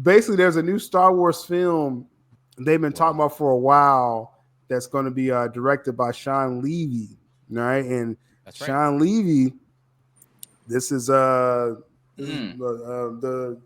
basically there's a new Star Wars film they've been talking Wow. about for a while that's going to be directed by Shawn Levy. All right, and That's right. Shawn Levy, this is Mm. the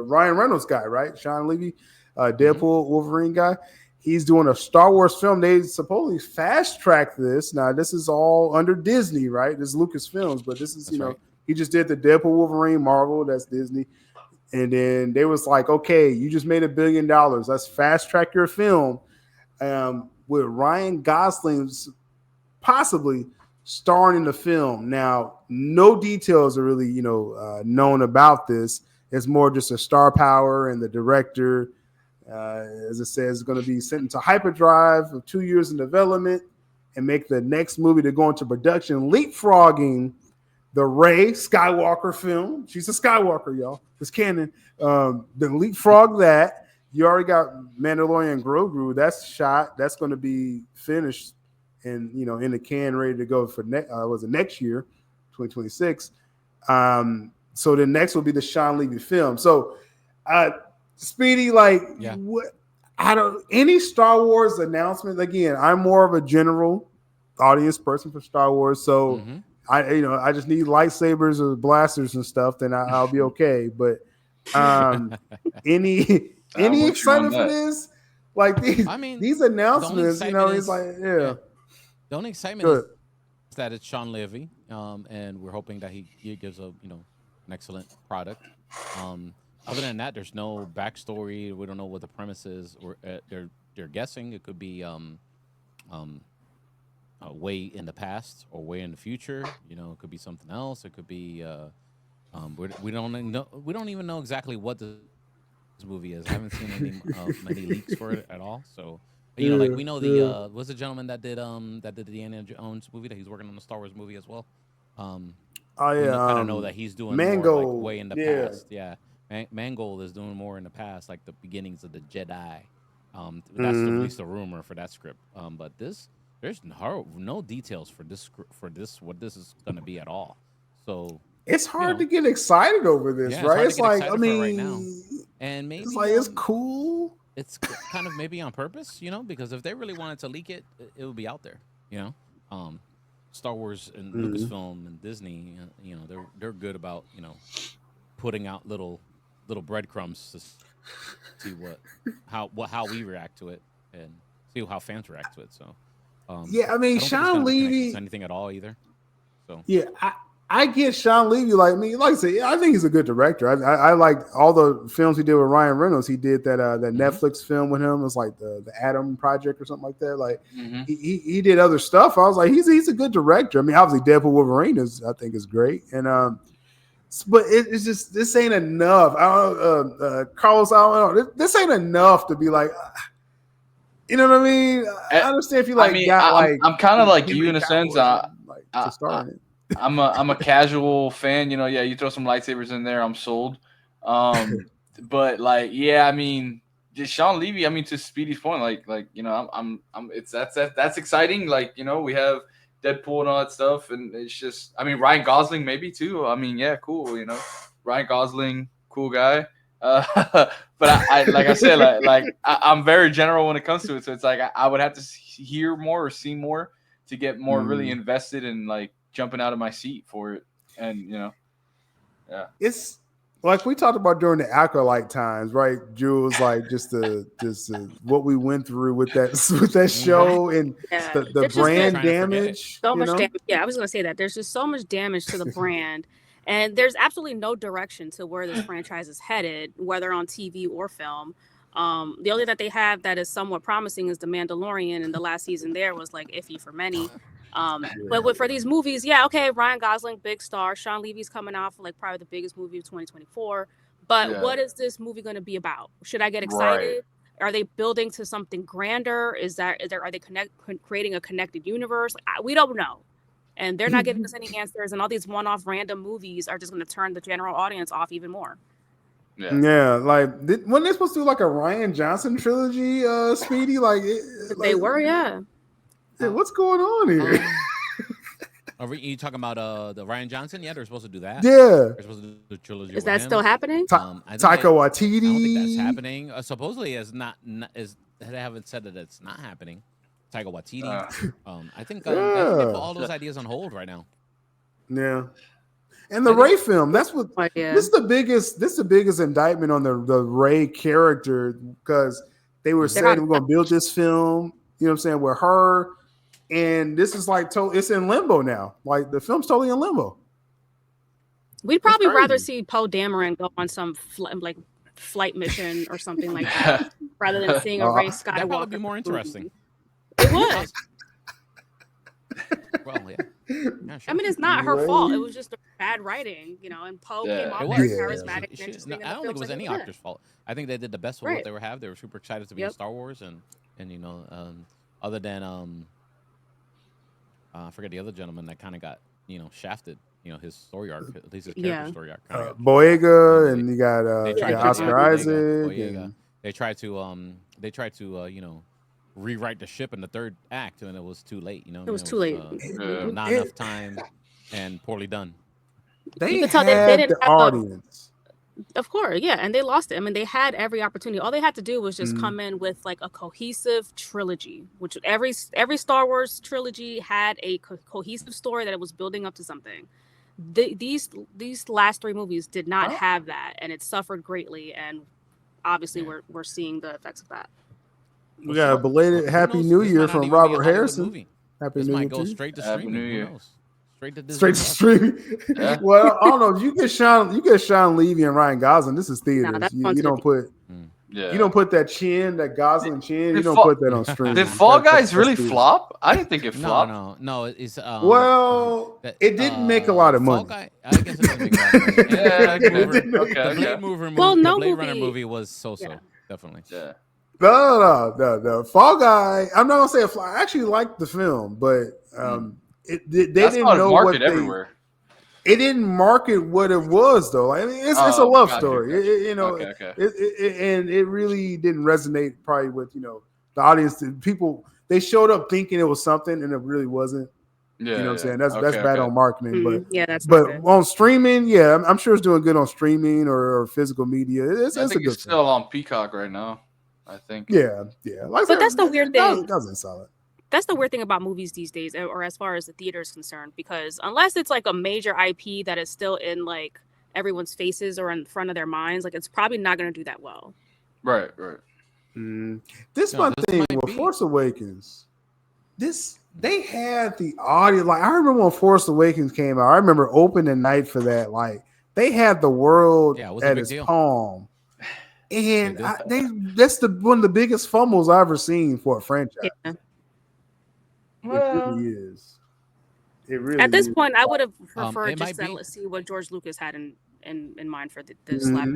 Ryan Reynolds guy, right? Shawn Levy, Mm-hmm. Deadpool Wolverine guy. He's doing a Star Wars film. They supposedly fast tracked this. Now this is all under Disney, right? This is Lucasfilms, but this is That's right. he just did the Deadpool Wolverine Marvel. That's Disney. And then they was like, okay, you just made $1 billion. Let's fast track your film with Ryan Gosling's possibly starring in the film. Now, no details are really, known about this. It's more just a star power and the director, as it says, is going to be sent into hyperdrive of 2 years in development and make the next movie to go into production, leapfrogging the Rey Skywalker film. She's a Skywalker, y'all. It's canon. Then leapfrog that. You already got Mandalorian Grogu. That's shot. That's going to be finished and in the can, ready to go for next year, 2026. So the next will be the Shawn Levy film. So, Speedy, like, Yeah. what? I don't any Star Wars announcement. Again, I'm more of a general audience person for Star Wars, so. Mm-hmm. I just need lightsabers or blasters and stuff, then I'll be okay. But any I'm with you on excitement for that. this? Like I mean, these the only announcements, excitement it's is like yeah, the only excitement good. is that it's Sean Levy, and we're hoping that he gives a an excellent product. Um, Other than that, there's no backstory. We don't know what the premise is. Or they're guessing it could be um way in the past or way in the future. It could be something else. It could be we don't even know exactly what this movie is. I haven't seen many leaks for it at all. So like Yeah, we know the yeah. what's the gentleman that did the Indiana Jones movie that he's working on the Star Wars movie as well. Um, Oh we yeah, kind of know that he's doing more like Mango. way in the Yeah. past. Yeah, Mangold is doing more in the past, like the beginnings of the Jedi. That's at Mm-hmm. least a rumor for that script. But there's no details for this what this is going to be at all. So It's you hard know, to get excited over this, yeah, it's right? hard to It's get like, I excited for it right now, mean, and it's maybe like it's cool. it's kind of maybe on purpose, because if they really wanted to leak it, it would be out there. You know, um, Star Wars and Mm-hmm. Lucasfilm and Disney, they're good about putting out little breadcrumbs to see how we react to it and see how fans react to it. So, Yeah, I mean, I don't think it's Sean going to be connected to Levy. anything at all either. So, Yeah, I get Sean Levy. Like me, like I say, I think he's a good director. I like all the films he did with Ryan Reynolds. He did that hmm Netflix film with him. It was like the Adam Project or something like that. Like Hmm. he did other stuff. I was like, he's a good director. I mean, obviously, Deadpool Wolverine is I think is great, and but it's just this ain't enough. I don't, Carlos, I don't know. This ain't enough to be like, you know what I mean? Eh, I understand if you I like mean, got I'm like I'm kind of like you Henry in a Cavill sense. or something like to I, star I in it. I'm a casual fan. Yeah, you throw some lightsabers in there, I'm sold. Um, but like, yeah, I mean, just Sean Levy. I mean, to Speedy's point, like it's that's exciting. Like, we have Deadpool and all that stuff, and it's just, I mean, Ryan Gosling maybe too. I mean, yeah, cool. Ryan Gosling, cool guy. Uh, but I like I said, I'm very general when it comes to it. So it's like I would have to hear more or see more to get more really Mm. invested in like jumping out of my seat for it. And yeah. It's like we talked about during the acolyte times, right? Jules, like just what we went through with that with that hmm show and Yeah, the there's just we're been brand trying to forget it. damage, so you much know. damage. Yeah, I was gonna say that. There's just so much damage to the brand, and there's absolutely no direction to where this franchise is headed, whether on TV or film. The only that they have that is somewhat promising is The Mandalorian, and the last season there was like iffy for many. But Yeah. for these movies, yeah, okay, Ryan Gosling, big star. Sean Levy's coming off like probably the biggest movie of 2024. But Yeah. what is this movie going to be about? Should I get Right. excited? Are they building to something grander? Are they creating a connected universe? We don't know, and they're not giving us any answers. And all these one-off random movies are just going to turn the general audience off even more. Yeah. Yeah, like when they're supposed to do like a Ryan Johnson trilogy, Speedy, like They were, yeah. yeah, Uh, what's going on here? um, Are you talking about the Ryan Johnson? Yeah, they're supposed to do that. Yeah, They're supposed to do a trilogy Is with that him. still happening? I think Taika I don't think that's Waititi. happening. Supposedly, is not is they haven't said that it's not happening. Taika Waititi. Uh, I think they put Yeah, all those ideas on hold right now. yeah. And the I think Ray film, that's what But yeah, this is the biggest. This is the biggest indictment on the Ray character because they were Mhm. they're saying not. we're going to build this film. You know what I'm saying with her, and this is like it's in limbo now. Like the film's totally in limbo. We'd That's probably rather crazy. see Poe Dameron go on some flight mission or something like that, rather than seeing a Ray That'd probably be Skywalker more interesting. movie. It would. Well, yeah, yeah, I sure. mean, it's not her fault. It Ray, was just bad writing, and Poe Yeah. came off It very was. yeah, charismatic and She, interesting in I the don't think it films was that he any was in. actor's fault. I think they did the best with what Right. they were have. They were super excited to be in Yep. Star Wars, and other than I forget the other gentleman that kind of got shafted. His story arc, at least his character Yeah. story arc, kind of got Boyega, they and you got they Yeah, tried to Oscar Isaac, Boyega. and They tried to rewrite the ship in the third act, and it was too late. It was too late. Yeah. Not enough time, and poorly done. You they could tell they had didn't the have audience. Of course, yeah, and they lost it. I mean, they had every opportunity. All they had to do was just Mhm. come in with like a cohesive trilogy, which every Star Wars trilogy had a cohesive story that it was building up to something. These last three movies did not Huh? have that, and it suffered greatly. And obviously, Yeah. we're seeing the effects of that. We got a Shit. belated Who Happy knows? New This Year might not from even be a Robert Hollywood Harrison. movie. Happy This New might Year go to you. straight to Happy streaming. New Who Year. knows? Straight to Disney Straight to Plus. streaming. Yeah. Well, I don't know. You get Sean Levy and Ryan Gosling. This is Nah, theaters. that's You, going you to the don't put Mm. Yeah. you don't put that chin, that Gosling chin. You Did don't Fall, put that on streaming. did Fall Guys That's really theaters. flop? I didn't think it flopped. No. It's Well, that it didn't make a lot of Fall money. Guy. I guess it doesn't make a lot of money. And Yeah, the Blade okay. Mover, It didn't make- Okay, the Blade okay. Mover movie, Well, the no Blade Runner movie- movie was so-so. Yeah. Definitely. Yeah. No. Fall Guy. I'm not gonna say a fly. I actually liked the film, but they That's didn't not know market what everywhere. It didn't market what it was though. Like, I mean, it's a Oh, love gotcha, story. gotcha. Okay. And it really didn't resonate probably with the audience. The people they showed up thinking it was something, and it really wasn't. Yeah. You know what I'm saying? That's Okay, bad okay. on marketing, but. Yeah, that's not But good. on streaming, yeah, I'm sure it's doing good on streaming or physical media. It's I a think good it's film. still on Peacock right now. I think. Yeah. Like I But said, that's the weird thing. Doesn't solid. That's the weird thing about movies these days, or as far as the theater is concerned, because unless it's like a major IP that is still in like everyone's faces or in front of their minds, like it's probably not going to do that well. Right. This No, one this thing might with be. Force Awakens. They had the audio. Like I remember when Force Awakens came out. I remember opening night for that. Like they had the world Yeah, it was a at big its deal. palm, and did. that's one of the biggest fumbles I've ever seen for a franchise. Yeah. It really is. It really At this is. point, I would have preferred it just might to be. see what George Lucas had in mind for the Mhm. slap.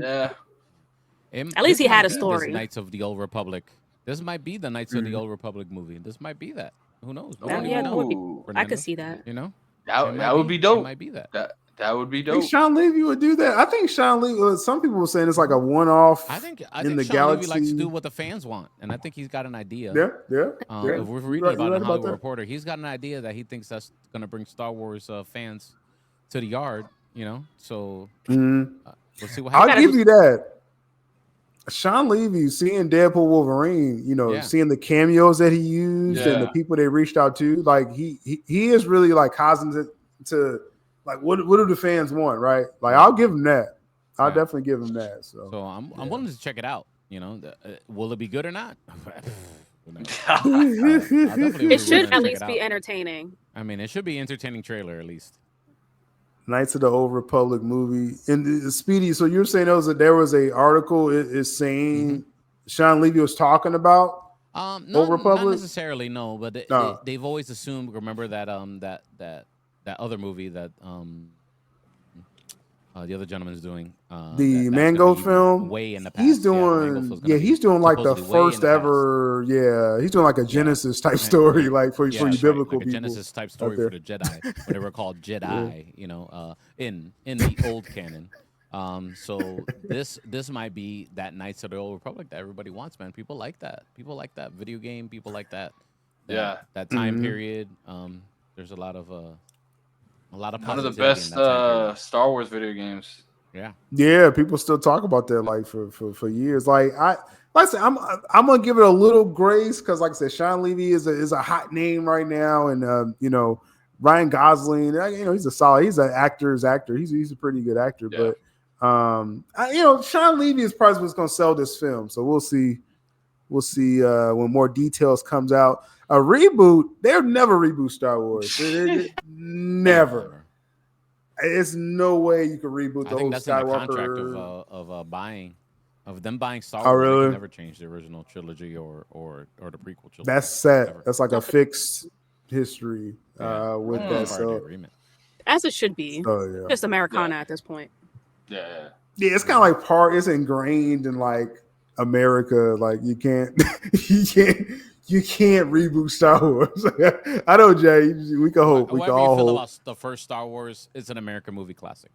Yeah. At least This he had might a be story. This Knights of the Old Republic. This might be the Knights of the Old Republic movie. This might be that. Who knows? Nobody Yeah, would that know. would be- Ooh. I Fernando, could see that. You know, That would be It dope. might be that. That would be I think dope. Sean Levy would do that. I think Sean Levy. Some people were saying it's like a one-off. I think in the Shawn Levy likes galaxy. to do what the fans want, and I think he's got an idea. Yeah. If we're You're reading right- about you're it right in about Hollywood that. Reporter, he's got an idea that he thinks that's going to bring Star Wars fans to the yard. So Mhm. we'll see what I'll happens. give you that. Sean Levy seeing Deadpool Wolverine, Yeah. seeing the cameos that he used and the Yeah. people they reached out to, like he is really like cognizant to like what do the fans want, right? Like I'll give him that. I'll Yeah. definitely give him that. So, So I'm willing to check it out. Will it be good or not? Who knows? It We're should gonna at check least it be out. entertaining. I mean, it should be entertaining trailer at least. Knights of the Old Republic movie and Speedy. So you're saying there was a article is saying Sean Levy was talking about Old Not Republic? necessarily, no, but No. they've always assumed. Remember that that other movie that the other gentleman is doing the that's Mango gonna be film. way in the past. He's the Mango doing film's gonna be he's doing like the supposedly way in first the past. ever. Yeah, he's doing like a Genesis type story, Yeah. like for Yeah, you that's right, biblical like a people. Genesis type story there. for the Jedi, when they were called Jedi, in the old canon. So this might be that Knights of the Old Republic that everybody wants, man. People like that. People like that video game. People like that. Yeah. That time Mhm. period. There's a lot of A lot of One of the positivity best in that time period. Star Wars video games. Yeah. Yeah, people still talk about that like for years. Like I said, I'm gonna give it a little grace because, like I said, Sean Levy is a hot name right now, and Ryan Gosling, he's a solid. He's an actor's actor. He's a pretty good actor, Yeah. but Sean Levy is probably what's gonna sell this film. So we'll see. We'll see when more details comes out. A reboot, they'll never reboot Star Wars. Never. It's no way you can reboot I the think whole that's in the contract Skywalker. of them buying Star Oh, Wars. They really? can never change the original trilogy or the prequel trilogy. That's set. Never. That's like a fixed history Yeah. with Mm. that. That's part of the So, agreement. As it should be. yeah. Just Americana at this point. Yeah. Yeah, it's kind of like it's ingrained in like America. Like you can't reboot Star Wars. I know, Jay. We can hope. We can However all you feel hope. about the first Star Wars, it's an American movie classic.